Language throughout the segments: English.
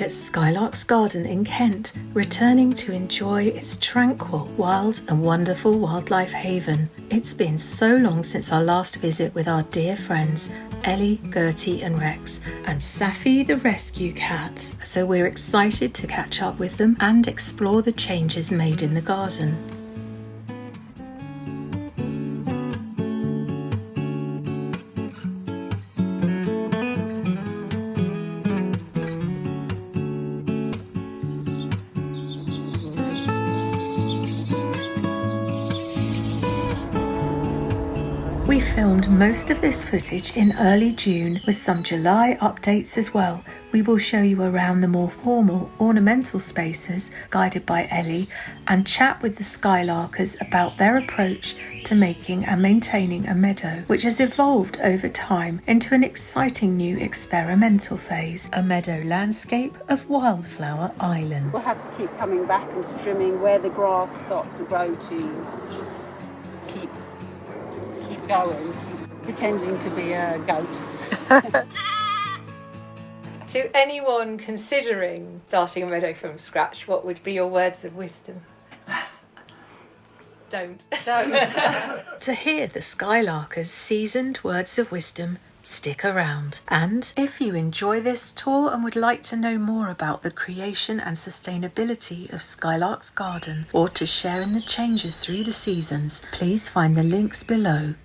at Skylarks Garden in Kent, returning to enjoy its tranquil, wild and wonderful wildlife haven. It's been so long since our last visit with our dear friends Ellie, Gertie and Rex, and Safi the rescue cat, so we're excited to catch up with them and explore the changes made in the garden. We filmed most of this footage in early June with some July updates as well. We will show you around the more formal ornamental spaces guided by Ellie and chat with the Skylarkers about their approach to making and maintaining a meadow, which has evolved over time into an exciting new experimental phase, a meadow landscape of wildflower islands. We'll have to keep coming back and trimming where the grass starts to grow too much. Just keep going, pretending to be a goat. To anyone considering starting a meadow from scratch, what would be your words of wisdom? Don't. To hear the Skylarkers' seasoned words of wisdom, stick around. And if you enjoy this tour and would like to know more about the creation and sustainability of Skylarks Garden, or to share in the changes through the seasons, please find the links below.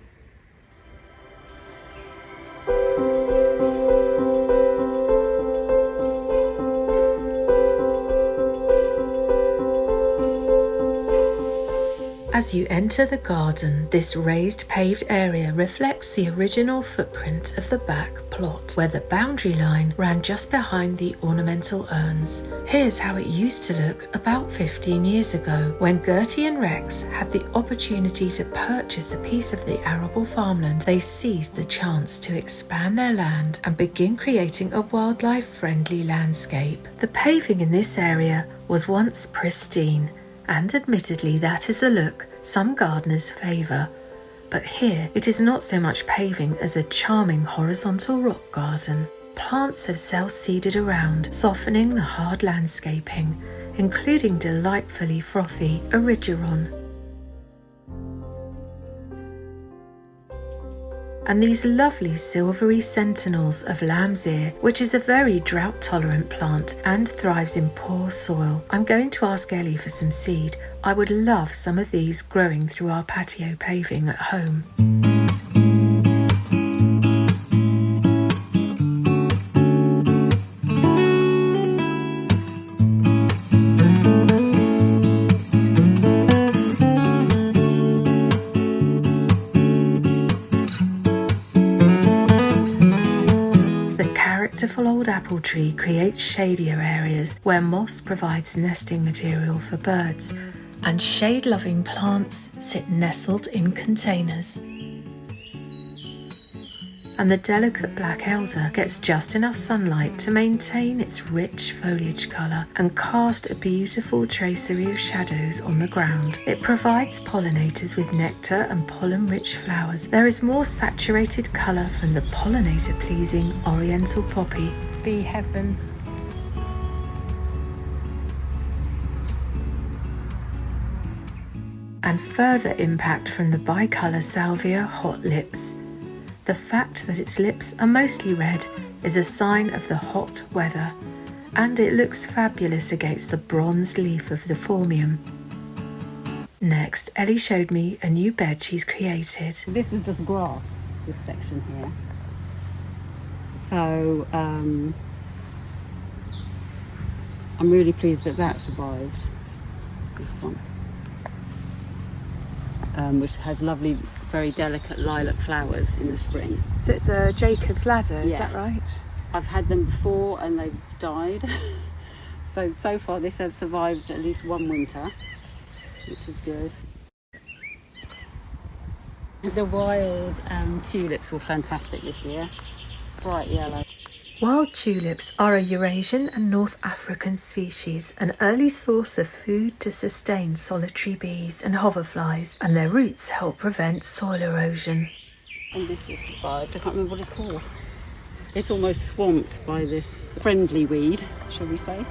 As you enter the garden, this raised paved area reflects the original footprint of the back plot, where the boundary line ran just behind the ornamental urns. Here's how it used to look about 15 years ago, when Gertie and Rex had the opportunity to purchase a piece of the arable farmland. They seized the chance to expand their land and begin creating a wildlife-friendly landscape. The paving in this area was once pristine, and admittedly that is a look some gardeners favour, but here it is not so much paving as a charming horizontal rock garden. Plants have self-seeded around, softening the hard landscaping, including delightfully frothy erigeron. And these lovely silvery sentinels of lamb's ear, which is a very drought-tolerant plant and thrives in poor soil. I'm going to ask Ellie for some seed. I would love some of these growing through our patio paving at home. The beautiful old apple tree creates shadier areas where moss provides nesting material for birds, and shade-loving plants sit nestled in containers. And the delicate black elder gets just enough sunlight to maintain its rich foliage colour and cast a beautiful tracery of shadows on the ground. It provides pollinators with nectar and pollen-rich flowers. There is more saturated colour from the pollinator-pleasing Oriental poppy. Bee heaven. And further impact from the bicolour Salvia Hotlips. The fact that its lips are mostly red is a sign of the hot weather, and it looks fabulous against the bronze leaf of the phormium. Next, Ellie showed me a new bed she's created. This was just grass, this section here. So I'm really pleased that that survived, this one. Which has lovely, very delicate lilac flowers in the spring. So it's a Jacob's ladder, is that right? I've had them before and they've died. So far this has survived at least one winter, which is good. The wild tulips were fantastic this year, bright yellow. Wild tulips are a Eurasian and North African species, an early source of food to sustain solitary bees and hoverflies, and their roots help prevent soil erosion. And this is survived. I can't remember what it's called. It's almost swamped by this friendly weed, shall we say.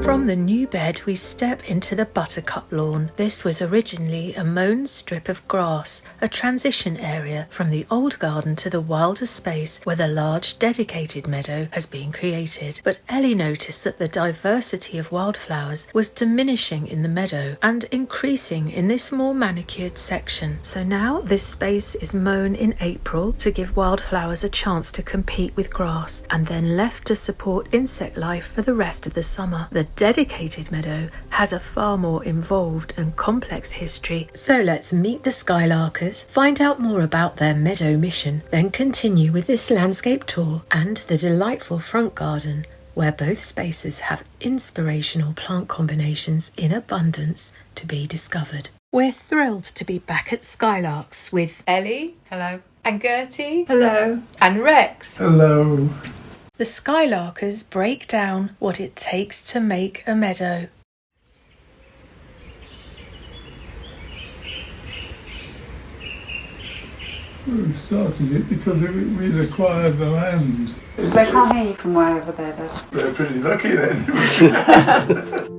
From the new bed we step into the Buttercup Lawn. This was originally a mown strip of grass, a transition area from the old garden to the wilder space where the large dedicated meadow has been created. But Ellie noticed that the diversity of wildflowers was diminishing in the meadow and increasing in this more manicured section. So now this space is mown in April to give wildflowers a chance to compete with grass, and then left to support insect life for the rest of the summer. The dedicated meadow has a far more involved and complex history. So let's meet the Skylarkers, find out more about their meadow mission, then continue with this landscape tour and the delightful front garden, where both spaces have inspirational plant combinations in abundance to be discovered. We're thrilled to be back at Skylarks with Ellie, hello, and Gertie, Hello. and Rex. Hello. The Skylarkers break down what it takes to make a meadow. We started it because we'd acquired the land. They can't hear you from way over there, though. We're pretty lucky then.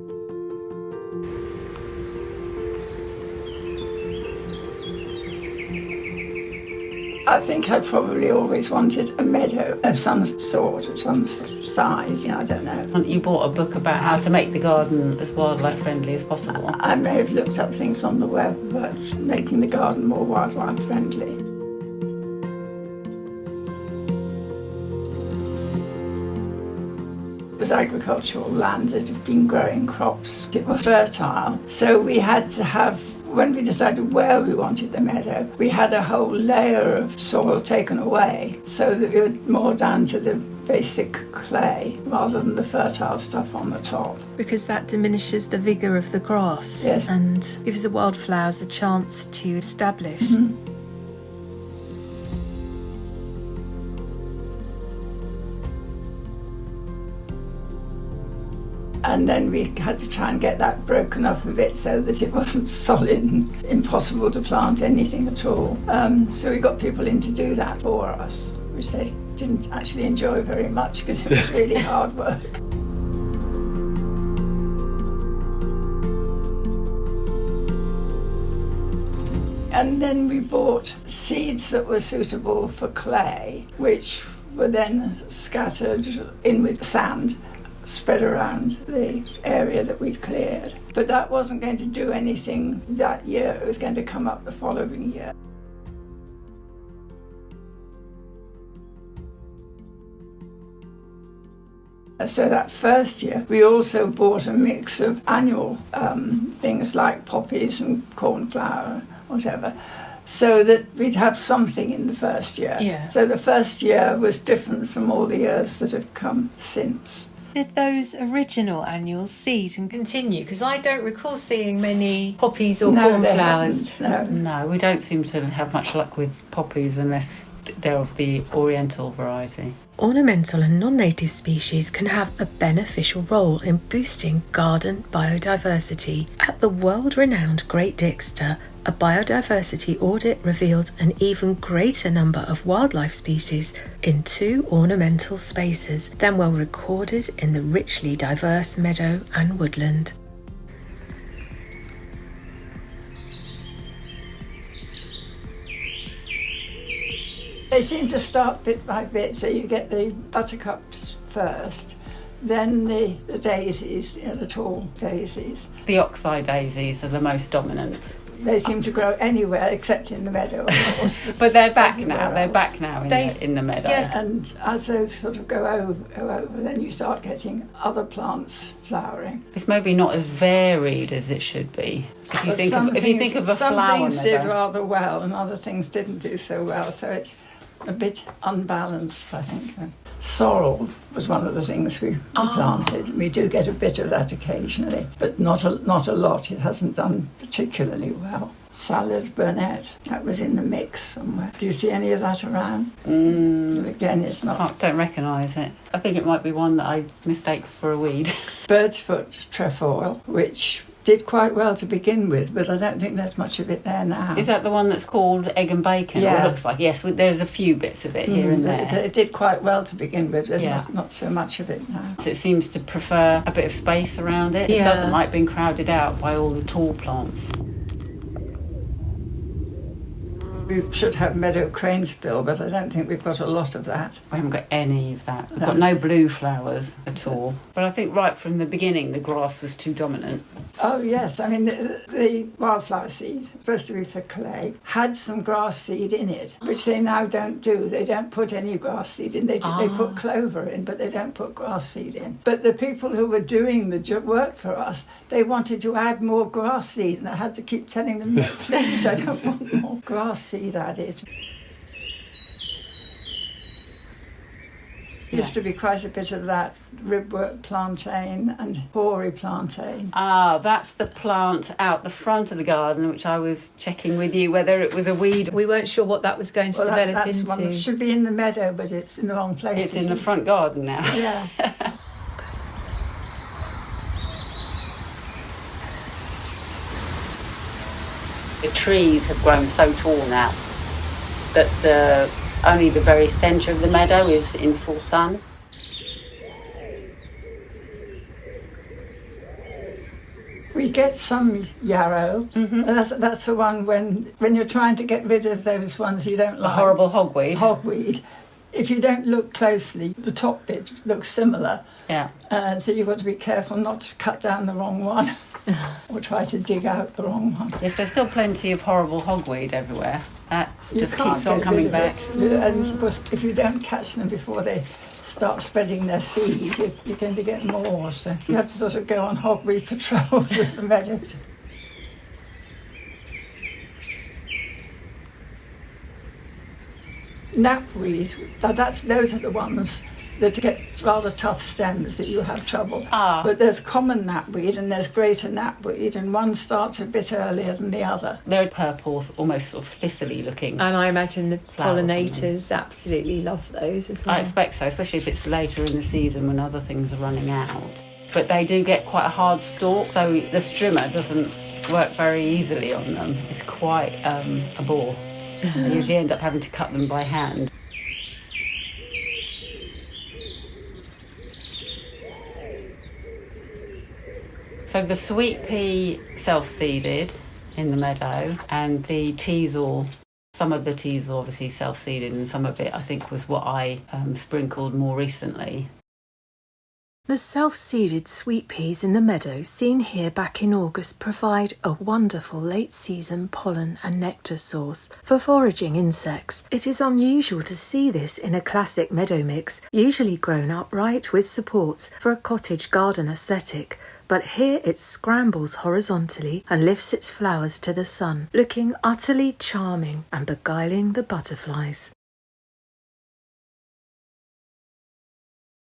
I think I probably always wanted a meadow of some sort, of some size, I don't know. You bought a book about how to make the garden as wildlife friendly as possible. I may have looked up things on the web about making the garden more wildlife friendly. It was agricultural land that had been growing crops. It was fertile, so we had to have, when we decided where we wanted the meadow, we had a whole layer of soil taken away so that we were more down to the basic clay rather than the fertile stuff on the top. Because that diminishes the vigour of the grass, yes, and gives the wildflowers a chance to establish. Mm-hmm. And then we had to try and get that broken up a bit so that it wasn't solid and impossible to plant anything at all. So we got people in to do that for us, which they didn't actually enjoy very much because it was really hard work. And then we bought seeds that were suitable for clay, which were then scattered in with sand, spread around the area that we'd cleared. But that wasn't going to do anything that year, it was going to come up the following year. So that first year, we also bought a mix of annual things like poppies and cornflower, whatever, so that we'd have something in the first year. Yeah. So the first year was different from all the years that have come since. Did those original annuals seed and continue? Because I don't recall seeing many poppies or cornflowers. No, we don't seem to have much luck with poppies unless they're of the Oriental variety. Ornamental and non-native species can have a beneficial role in boosting garden biodiversity. At the world-renowned Great Dixter, a biodiversity audit revealed an even greater number of wildlife species in 2 ornamental spaces than were recorded in the richly diverse meadow and woodland. They seem to start bit by bit, so you get the buttercups first, then the daisies, the tall daisies. The oxeye daisies are the most dominant. They seem to grow anywhere except in the meadow, of course. But they're back now. They're back now in the meadow. Yes, and as those sort of go over, then you start getting other plants flowering. It's maybe not as varied as it should be. If you think of a flower some things did meadow. rather well, and other things didn't do so well. So it's a bit unbalanced, I think. Sorrel was one of the things we planted. We do get a bit of that occasionally, but not a lot. It hasn't done particularly well. Salad burnet, that was in the mix somewhere. Do you see any of that around? Again, it's not. I don't recognise it. I think it might be one that I mistake for a weed. Bird's foot trefoil, which did quite well to begin with, but I don't think there's much of it there now. Is that the one that's called egg and bacon? Yeah. It looks like, yes, there's a few bits of it here and there. It did quite well to begin with. There's not so much of it now. So it seems to prefer a bit of space around it. It doesn't like being crowded out by all the tall plants. We should have meadow cranesbill, but I don't think we've got a lot of that. We haven't got any of that. We've got no blue flowers at all. But I think right from the beginning the grass was too dominant. Oh yes, I mean the wildflower seed, supposed to be for clay, had some grass seed in it, which they now don't do. They don't put any grass seed in. They put clover in, but they don't put grass seed in. But the people who were doing the work for us, they wanted to add more grass seed, and I had to keep telling them, no, please, I don't want more grass seed added. Used to be quite a bit of that ribwork plantain and hoary plantain. Ah, that's the plant out the front of the garden, which I was checking with you whether it was a weed. We weren't sure what that was going to develop that's into. One that should be in the meadow, but it's in the wrong place. It's in the front garden now. Yeah. The trees have grown so tall now that only the very centre of the meadow is in full sun. We get some yarrow, and that's the one when you're trying to get rid of those ones you don't like. The horrible hogweed. Hogweed. If you don't look closely, the top bit looks similar. Yeah. So you've got to be careful not to cut down the wrong one or try to dig out the wrong one. Yes, there's still plenty of horrible hogweed everywhere. That You just can't keeps on get coming rid of back. it. And of course, if you don't catch them before they start spreading their seed, you're going to get more. So you have to sort of go on hogweed patrols with the meadow. Knapweed, those are the ones that get rather tough stems that you have trouble. But there's common knapweed and there's greater knapweed, and one starts a bit earlier than the other. They're purple, almost sort of thistly looking. And I imagine the Flowers pollinators absolutely love those as well. I expect so, especially if it's later in the season when other things are running out. But they do get quite a hard stalk, so the strimmer doesn't work very easily on them. It's quite a bore. I usually end up having to cut them by hand. So the sweet pea self-seeded in the meadow, and the teasel, some of the teasel obviously self-seeded, and some of it I think was what I sprinkled more recently. The self-seeded sweet peas in the meadow seen here back in August provide a wonderful late-season pollen and nectar source for foraging insects. It is unusual to see this in a classic meadow mix, usually grown upright with supports for a cottage garden aesthetic, but here it scrambles horizontally and lifts its flowers to the sun, looking utterly charming and beguiling the butterflies.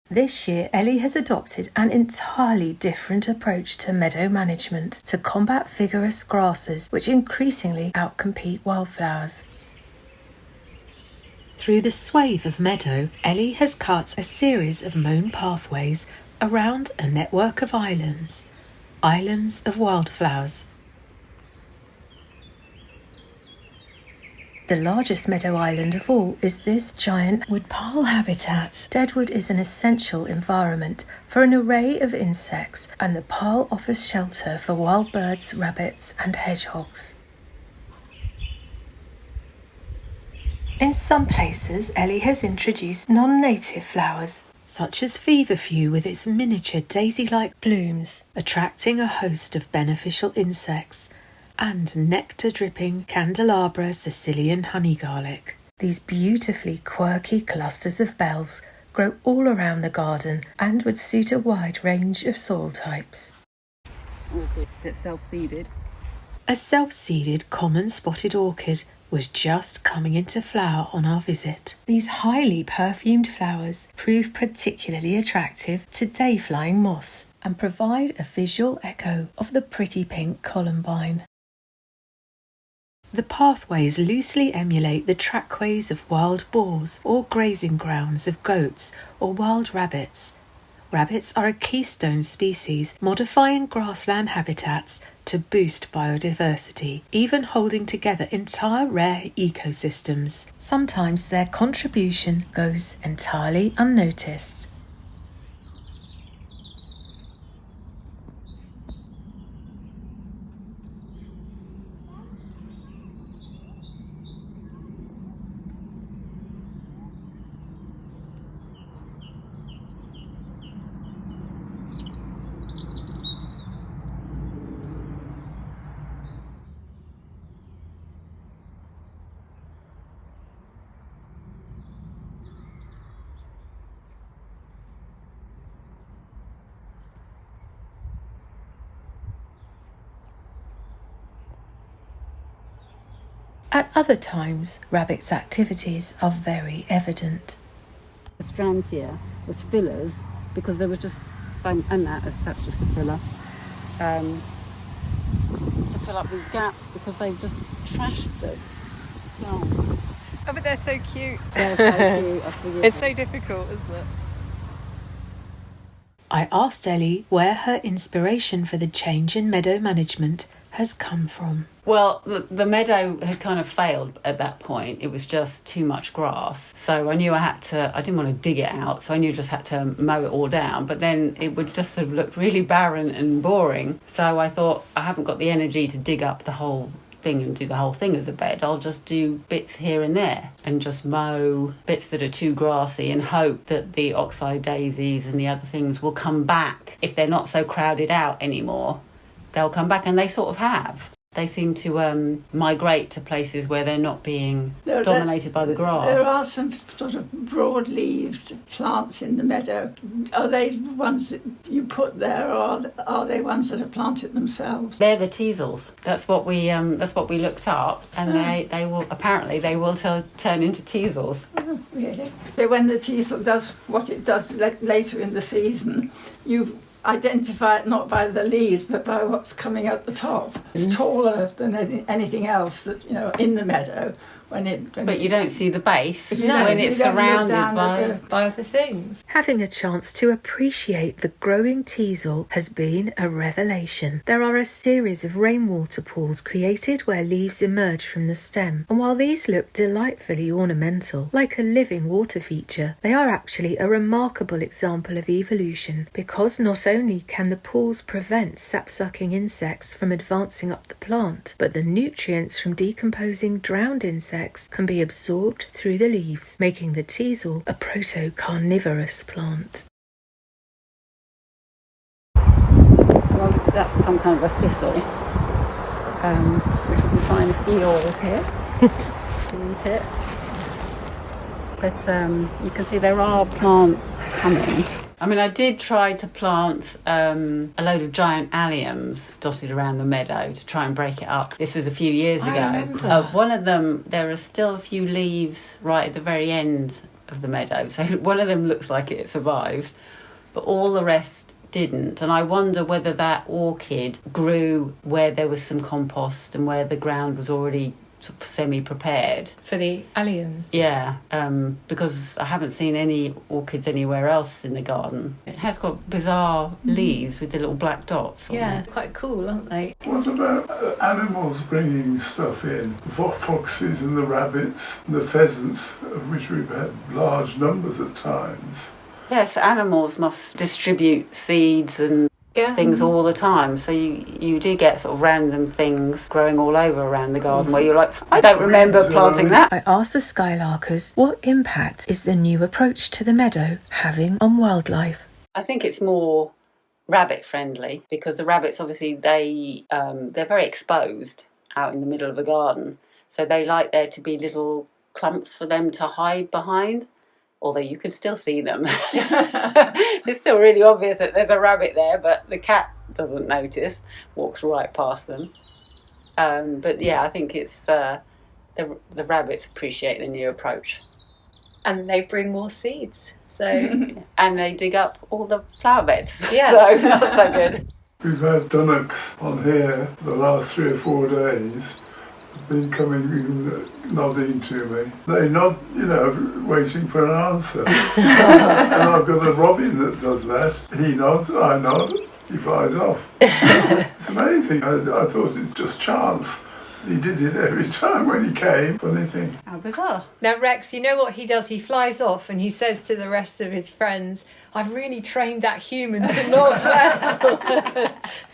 This year, Ellie has adopted an entirely different approach to meadow management to combat vigorous grasses which increasingly outcompete wildflowers. Through the swathe of meadow, Ellie has cut a series of mown pathways around a network of islands of wildflowers. The largest meadow island of all is this giant woodpile habitat. Deadwood is an essential environment for an array of insects, and the pile offers shelter for wild birds, rabbits and hedgehogs. In some places, Ellie has introduced non-native flowers, such as feverfew with its miniature daisy-like blooms, attracting a host of beneficial insects, and nectar-dripping candelabra Sicilian honey garlic. These beautifully quirky clusters of bells grow all around the garden and would suit a wide range of soil types. Orchid that's self-seeded. A self-seeded common spotted orchid was just coming into flower on our visit. These highly perfumed flowers prove particularly attractive to day-flying moths and provide a visual echo of the pretty pink columbine. The pathways loosely emulate the trackways of wild boars or grazing grounds of goats or wild rabbits. Rabbits are a keystone species, modifying grassland habitats to boost biodiversity, even holding together entire rare ecosystems. Sometimes their contribution goes entirely unnoticed. At other times, rabbits' activities are very evident. The Strantia was fillers because there was just so, and that's just a filler, to fill up these gaps because they've just trashed them. Oh, but they're so cute. they're so cute. It's so difficult, isn't it? I asked Ellie where her inspiration for the change in meadow management has come from. Well, the meadow had kind of failed at that point. It was just too much grass. So I knew I didn't want to dig it out, so I knew I just had to mow it all down. But then it would just sort of look really barren and boring. So I thought, I haven't got the energy to dig up the whole thing and do the whole thing as a bed. I'll just do bits here and there and just mow bits that are too grassy and hope that the oxeye daisies and the other things will come back. If they're not so crowded out anymore, they'll come back, and they sort of have. They seem to migrate to places where they're not being dominated by the grass. There are some sort of broad-leaved plants in the meadow. Are they ones that you put there, or are they ones that are planted themselves? They're the teasels. That's what we looked up, and they will turn into teasels. Oh, really? So when the teasel does what it does later in the season, you identify it not by the leaves but by what's coming out the top. It's taller than anything else that in the meadow. But you don't see the base when it's surrounded By other things. Having a chance to appreciate the growing teasel has been a revelation. There are a series of rainwater pools created where leaves emerge from the stem, and while these look delightfully ornamental, like a living water feature, they are actually a remarkable example of evolution, because not only can the pools prevent sap-sucking insects from advancing up the plant, but the nutrients from decomposing drowned insects can be absorbed through the leaves, making the teasel a proto-carnivorous plant. Well, that's some kind of a thistle, which we can find eels here to eat it. But you can see there are plants coming. I mean, I did try to plant a load of giant alliums dotted around the meadow to try and break it up. This was a few years ago. remember. One of them, there are still a few leaves right at the very end of the meadow. So one of them looks like it survived, but all the rest didn't. And I wonder whether that orchid grew where there was some compost and where the ground was already sort of semi-prepared. For the alliums. Yeah, because I haven't seen any orchids anywhere else in the garden. It has got bizarre leaves with the little black dots on Yeah, it. quite cool, aren't they? What about animals bringing stuff in? The foxes and the rabbits and the pheasants, of which we've had large numbers at times. Yes, animals must distribute seeds and things all the time, so you do get sort of random things growing all over around the garden where you're like, I don't remember planting that. I asked the Skylarkers what impact is the new approach to the meadow having on wildlife. I think it's more rabbit friendly because the rabbits obviously they're very exposed out in the middle of a garden, so they like there to be little clumps for them to hide behind. Although you can still see them. It's still really obvious that there's a rabbit there, but the cat doesn't notice, walks right past them. But yeah, I think it's the rabbits appreciate the new approach. And they bring more seeds. So And they dig up all the flower beds. Yeah. So not so good. We've had dunnocks on here the last 3 or 4 days. Been coming, nodding to me. They nod, waiting for an answer. And I've got a robin that does that. He nods, I nod, he flies off. It's amazing. I thought it was just chance. He did it every time when he came. Funny thing. How bizarre. now Rex, you know what he does? He flies off and he says to the rest of his friends, I've really trained that human to nod well.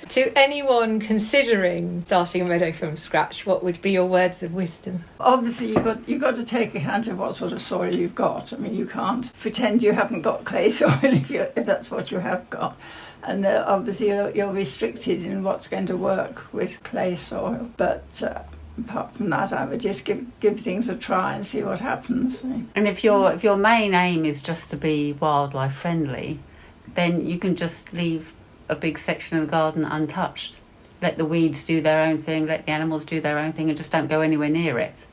To anyone considering starting a meadow from scratch, what would be your words of wisdom? Obviously, you've got to take account of what sort of soil you've got. I mean, you can't pretend you haven't got clay soil if that's what you have got. And obviously, you're restricted in what's going to work with clay soil. But apart from that, I would just give things a try and see what happens. And if your main aim is just to be wildlife friendly, then you can just leave a big section of the garden untouched. Let the weeds do their own thing, let the animals do their own thing, and just don't go anywhere near it.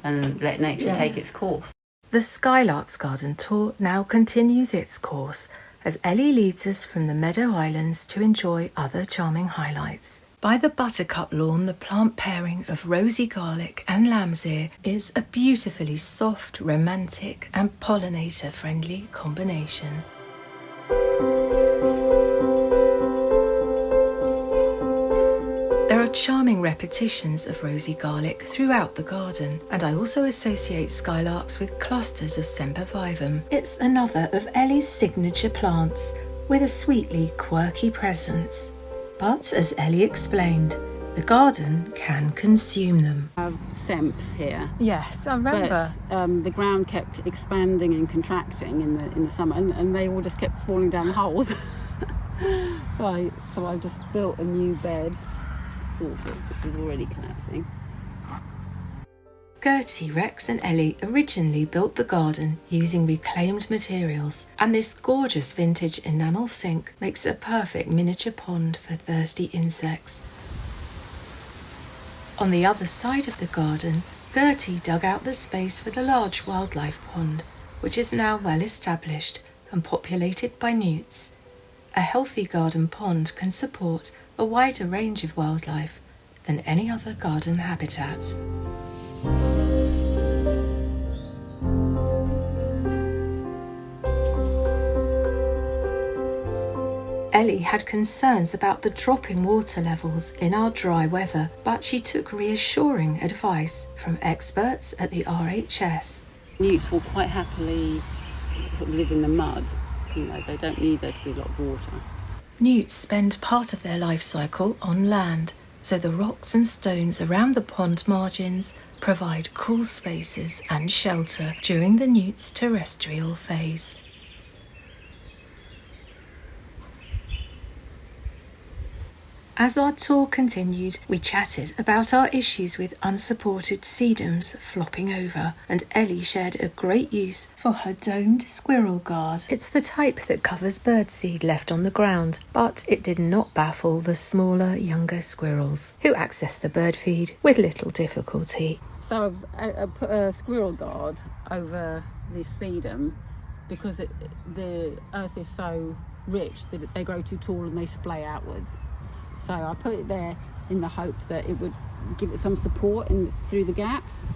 And let nature take its course. The Skylarks Garden tour now continues its course as Ellie leads us from the Meadow Islands to enjoy other charming highlights. By the Buttercup Lawn, the plant pairing of rosy garlic and lamb's ear is a beautifully soft, romantic and pollinator-friendly combination. There are charming repetitions of rosy garlic throughout the garden, and I also associate skylarks with clusters of sempervivum. It's another of Ellie's signature plants, with a sweetly quirky presence. But as Ellie explained, the garden can consume them. I have semps here. Yes, I remember. But the ground kept expanding and contracting in the summer, and they all just kept falling down the holes. So I just built a new bed, sort of, which is already collapsing. Gertie, Rex and Ellie originally built the garden using reclaimed materials, and this gorgeous vintage enamel sink makes a perfect miniature pond for thirsty insects. On the other side of the garden, Gertie dug out the space for the large wildlife pond, which is now well established and populated by newts. A healthy garden pond can support a wider range of wildlife than any other garden habitat. Ellie had concerns about the dropping water levels in our dry weather, but she took reassuring advice from experts at the RHS. Newts will quite happily sort of live in the mud. They don't need there to be a lot of water. Newts spend part of their life cycle on land, so the rocks and stones around the pond margins provide cool spaces and shelter during the newt's terrestrial phase. As our tour continued, we chatted about our issues with unsupported sedums flopping over, and Ellie shared a great use for her domed squirrel guard. It's the type that covers birdseed left on the ground, but it did not baffle the smaller, younger squirrels, who access the bird feed with little difficulty. So I put a squirrel guard over this sedum because the earth is so rich that they grow too tall and they splay outwards. So I put it there in the hope that it would give it some support through the gaps.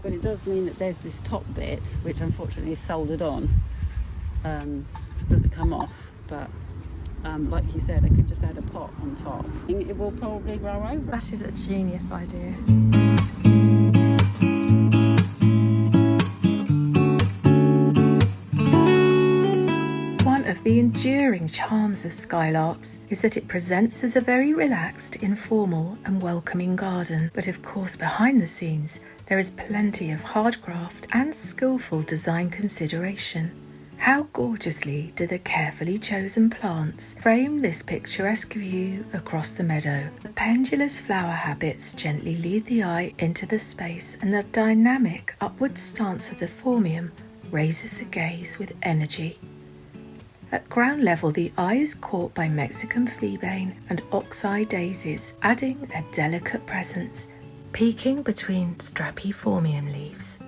But it does mean that there's this top bit, which unfortunately is soldered on. It doesn't come off, but like you said, I could just add a pot on top. It will probably grow over. That is a genius idea. One of the enduring charms of Skylarks is that it presents as a very relaxed, informal and welcoming garden. But of course, behind the scenes, there is plenty of hard graft and skillful design consideration. How gorgeously do the carefully chosen plants frame this picturesque view across the meadow. The pendulous flower habits gently lead the eye into the space, and the dynamic upward stance of the phormium raises the gaze with energy. At ground level, the eye is caught by Mexican fleabane and oxeye daisies, adding a delicate presence. peeking between strappy phormium leaves.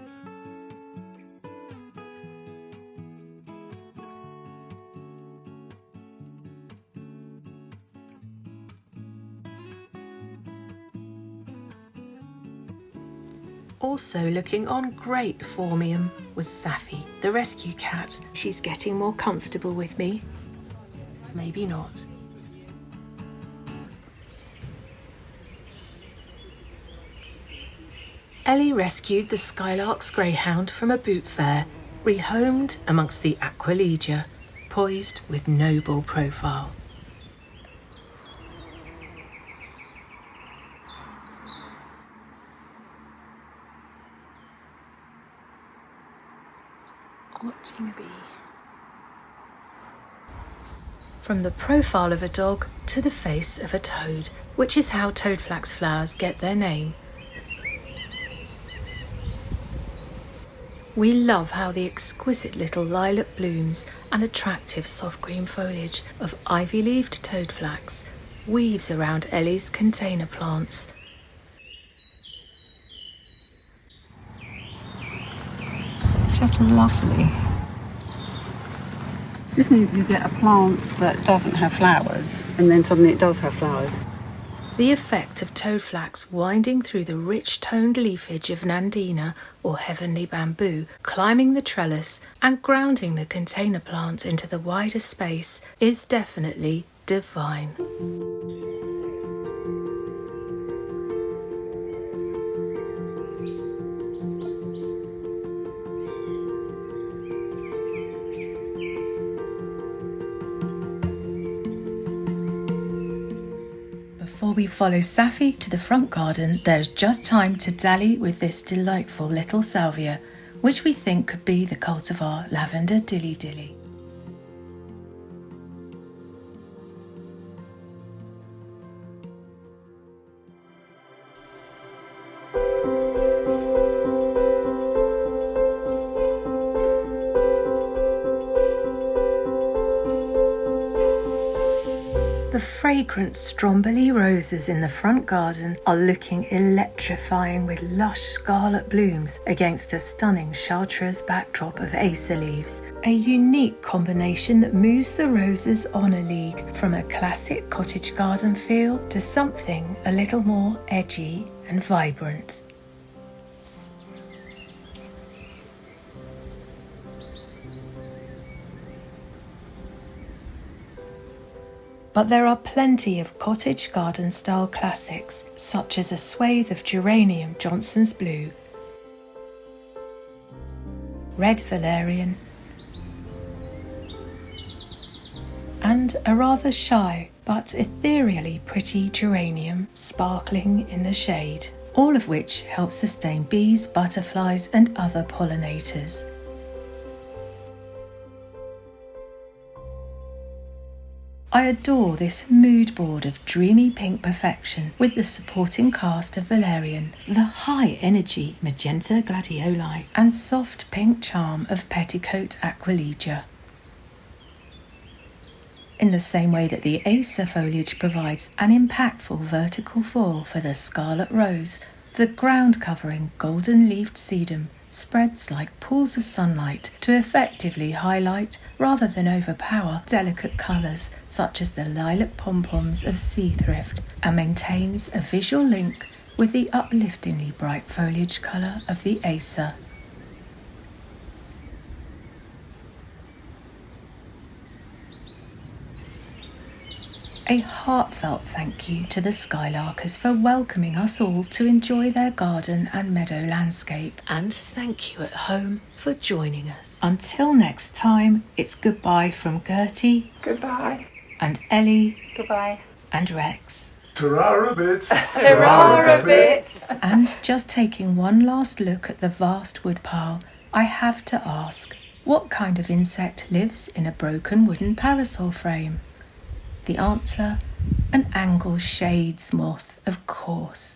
Also looking on great phormium was Safi, the rescue cat. She's getting more comfortable with me. Maybe not. Ellie rescued the Skylarks greyhound from a boot fair, rehomed amongst the Aquilegia, poised with noble profile. Watching a bee. From the profile of a dog to the face of a toad, which is how toadflax flowers get their name. We love how the exquisite little lilac blooms and attractive soft green foliage of ivy-leaved toadflax weaves around Ellie's container plants. Just lovely. Just means you get a plant that doesn't have flowers, and then suddenly it does have flowers. The effect of toadflax winding through the rich toned leafage of Nandina or heavenly bamboo, climbing the trellis and grounding the container plant into the wider space is definitely divine. Before we follow Safi to the front garden, there's just time to dally with this delightful little salvia, which we think could be the cultivar lavender dilly dilly. The fragrant Stromboli roses in the front garden are looking electrifying with lush scarlet blooms against a stunning chartreuse backdrop of acer leaves, a unique combination that moves the roses on a league from a classic cottage garden feel to something a little more edgy and vibrant. But there are plenty of cottage garden style classics, such as a swathe of geranium Johnson's Blue, red valerian, and a rather shy but ethereally pretty geranium sparkling in the shade, all of which help sustain bees, butterflies and other pollinators. I adore this mood board of dreamy pink perfection with the supporting cast of valerian, the high energy magenta gladioli and soft pink charm of petticoat aquilegia. In the same way that the acer foliage provides an impactful vertical fall for the scarlet rose, the ground covering golden leafed sedum spreads like pools of sunlight to effectively highlight rather than overpower delicate colours such as the lilac pom-poms of sea thrift, and maintains a visual link with the upliftingly bright foliage colour of the acer. A heartfelt thank you to the Skylarkers for welcoming us all to enjoy their garden and meadow landscape, and thank you at home for joining us. Until next time, it's goodbye from Gertie. Goodbye. And Ellie. Goodbye. And Rex. Ta-ra bit. Ta-ra a bit. And just taking one last look at the vast woodpile, I have to ask, what kind of insect lives in a broken wooden parasol frame? The answer, an angle shades moth, of course.